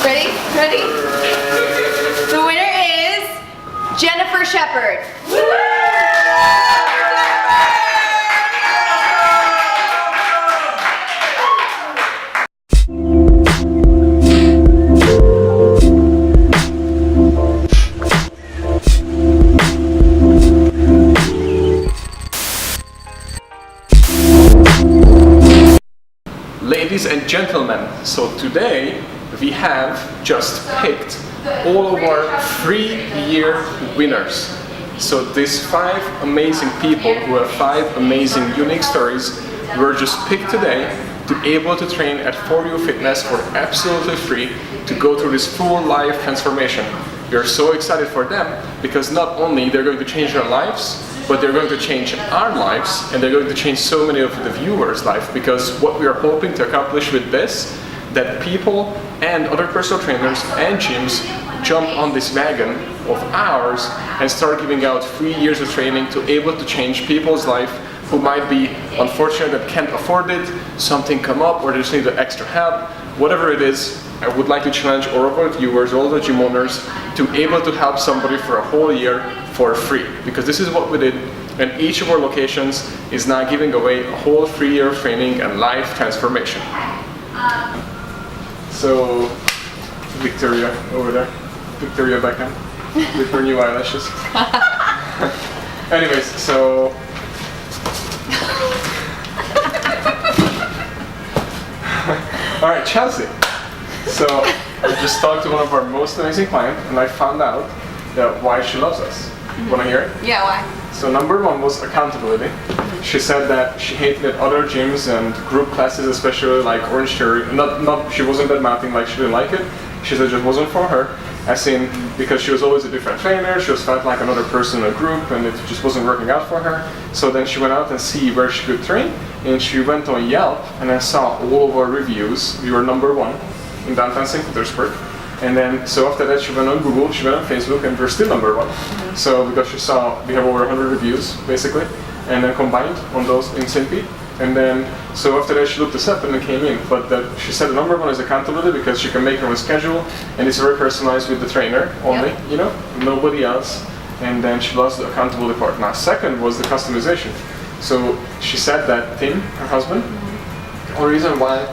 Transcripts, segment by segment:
Ready? Ready? The winner is Jennifer Shepard. Ladies and gentlemen, so today we have just picked all of our 3-year winners. So these 5 amazing people who have 5 amazing unique stories were just picked today to be able to train at For You Fitness for absolutely free to go through this full life transformation. We are so excited for them because not only they're going to change their lives, but they're going to change our lives, and they're going to change so many of the viewers' life, because what we are hoping to accomplish with this, that people and other personal trainers and gyms jump on this wagon of ours and start giving out 3 years of training to able to change people's life who might be unfortunate that can't afford it, something come up, or they just need the extra help, whatever it is. I would like to challenge all of our viewers, all the gym owners, to able to help somebody for a whole year for free, because this is what we did, and each of our locations is now giving away a whole 3 year of training and life transformation. So, Victoria over there, Victoria Beckham, with her new eyelashes. Anyways, so alright, Chelsea. So I just talked to one of our most amazing clients, and I found out that why she loves us. Want to hear it? Yeah, why? So number 1 was accountability. She said that she hated at other gyms and group classes, especially like Orange Theory. She wasn't that mounting, like she didn't like it. She said it just wasn't for her. As in, because she was always a different trainer, she was felt like another person in a group, and it just wasn't working out for her. So then she went out and see where she could train, and she went on Yelp and I saw all of our reviews. We were number 1 in downtown St. Petersburg. And then, so after that she went on Google, she went on Facebook, and we're still number 1. So because she saw we have over 100 reviews, basically, and then combined on those in St. Pete. And then, so after that she looked us up and then came in. But she said the number 1 is accountability, because she can make her own schedule, and it's very personalized with the trainer only, you know, nobody else. And then she loves the accountability part. Now, second was the customization. So she said that Tim, her husband, the only reason why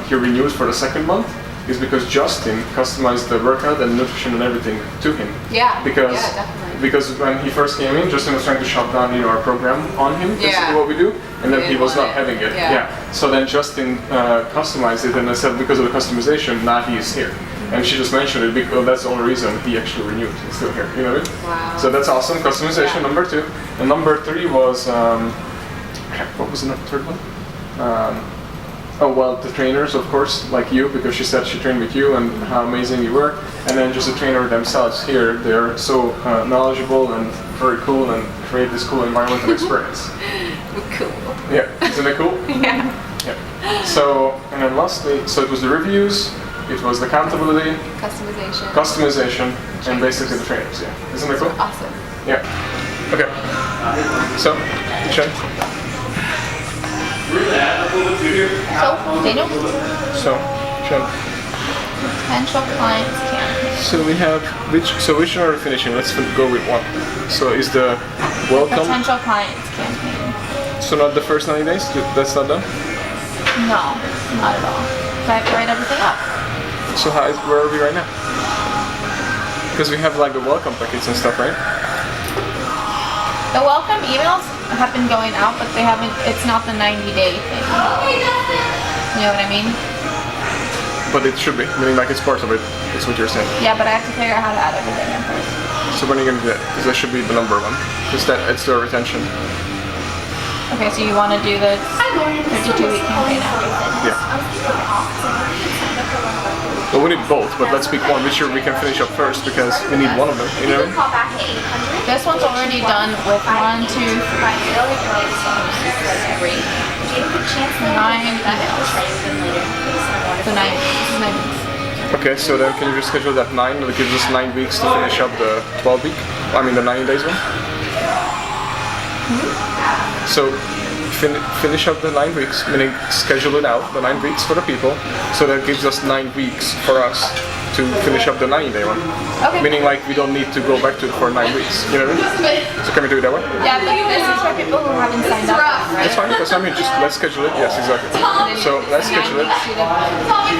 he renewed for the 2nd month is because Justin customized the workout and nutrition and everything to him. Yeah, because definitely. Because when he first came in, Justin was trying to shut down our program on him. This is what we do, and then he was not having it. Yeah. So then Justin customized it, and I said because of the customization, now he is here. And she just mentioned it because that's the only reason he actually renewed. He's still here. You know what I mean? Wow. So that's awesome. Customization, number 2, and number 3 was what was the 3rd one? Oh, well, the trainers, of course, like you, because she said she trained with you and how amazing you were. And then just the trainer themselves here, they're so knowledgeable and very cool and create this cool environment and experience. Cool. Yeah, isn't it cool? Yeah. So, and then lastly, so it was the reviews, it was the accountability, customization, and basically the trainers, yeah. Isn't it cool? Awesome. Yeah. Okay. So, Shen? So, Daniel? So, Shen. Potential clients campaign. So we have, which one are we finishing? Let's go with 1. So is the welcome? Potential clients campaign. So not the first 90 days? That's not done? No, not at all. So I have to write everything up. So where are we right now? Because we have like the welcome packets and stuff, right? The welcome emails have been going out, but they haven't, it's not the 90-day thing. You know what I mean? But it should be, meaning like it's part of it. That's what you're saying. Yeah, but I have to figure out how to add everything in first. So when are you going to do that? Because that should be the number 1. Because that adds to our retention. Okay, so you want to do the 52-week campaign after that? Yeah. Well, we need both, but let's pick one. Which we can finish up first because we need one of them, you know? This one's already done with 1, 2, 3, 4, 5, 6, 7, 8, 9 emails. So 9 weeks. Okay, so then can you just schedule that 9? That gives us 9 weeks to finish up the 12 week? I mean the 90 days one? So finish up the 9 weeks, meaning schedule it out, the 9 weeks for the people, so that gives us 9 weeks for us to finish up the 90-day one. Okay. Meaning like we don't need to go back to it for 9 weeks, you know what I mean? So can we do it that way? Yeah, but this is for people who haven't signed up, right? That's fine, because I mean, just let's schedule it, yes, exactly. So let's schedule it,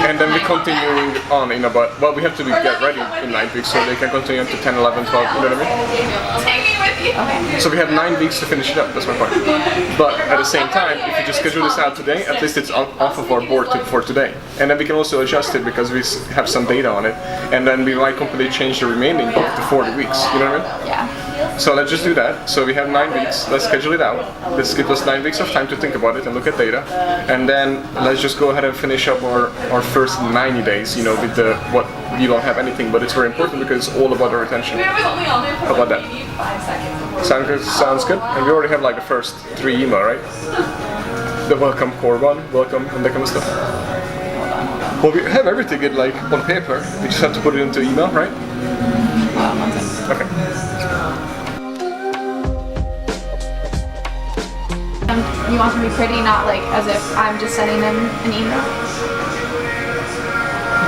and then we continuing on in about, well, we have to get ready in 9 weeks, so they can continue to 10, 11, 12, you know what I mean? Take me with you. Okay. So we have 9 weeks to finish it up, that's my point. But at the same time, if you just schedule this out today, at least it's off of our board for today. And then we can also adjust it because we have some data on it. And then we might completely change the remaining of the 40 weeks, you know what I mean? Yeah. So let's just do that. So we have 9 weeks, let's schedule it out. Let's give us 9 weeks of time to think about it and look at data. And then let's just go ahead and finish up our first 90 days, you know, with the, what, you don't have anything, but it's very important because it's all about our retention. How about that? Sounds good? And we already have like the first 3 email, right? The welcome core one, welcome, and that kind of stuff. Well, we have everything in like on paper. We just have to put it into email, right? Okay. You want to be pretty, not like as if I'm just sending them an email.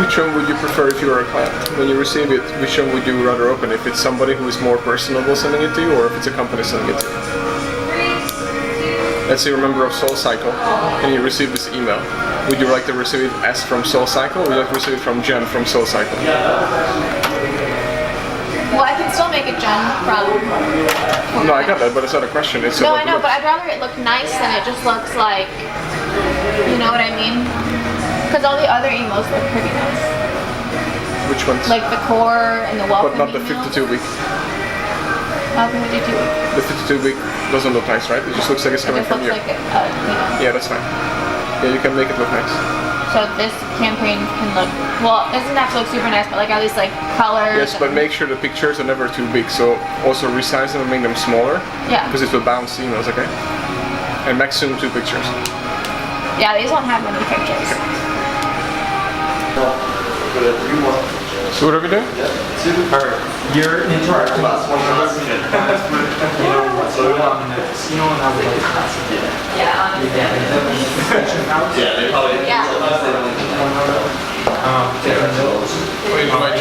Which one would you prefer if you were a client? When you receive it, which one would you rather open? If it's somebody who is more personable sending it to you, or if it's a company sending it to you? Let's say you're a member of SoulCycle and you receive this email. Would you like to receive it as from SoulCycle, or would you like to receive it from Jen from SoulCycle? Well, I can still make a Jen from... No, I got that, but it's not a question. It's no, I know, but I'd rather it look nice than it just looks like... You know what I mean? Because all the other emails look pretty nice. Which ones? Like the core and the welcome But not the email. 52-week. Welcome 52 week. The 52-week doesn't look nice, right? It just looks like it's coming It just from looks you. like it, you know. Yeah, that's fine. Yeah, you can make it look nice. So this campaign can look, well, it doesn't have to look super nice, but like at least like colors. Yes, but make sure the pictures are never too big. So also resize them and make them smaller. Yeah. Because it will bounce emails, okay? And maximum 2 pictures. Yeah, these won't have many pictures. So what are we doing? You're interacting with one person. You know what's going on next. You know how we like classic. Yeah. Yeah, they probably. Yeah. Different notes. Wait, my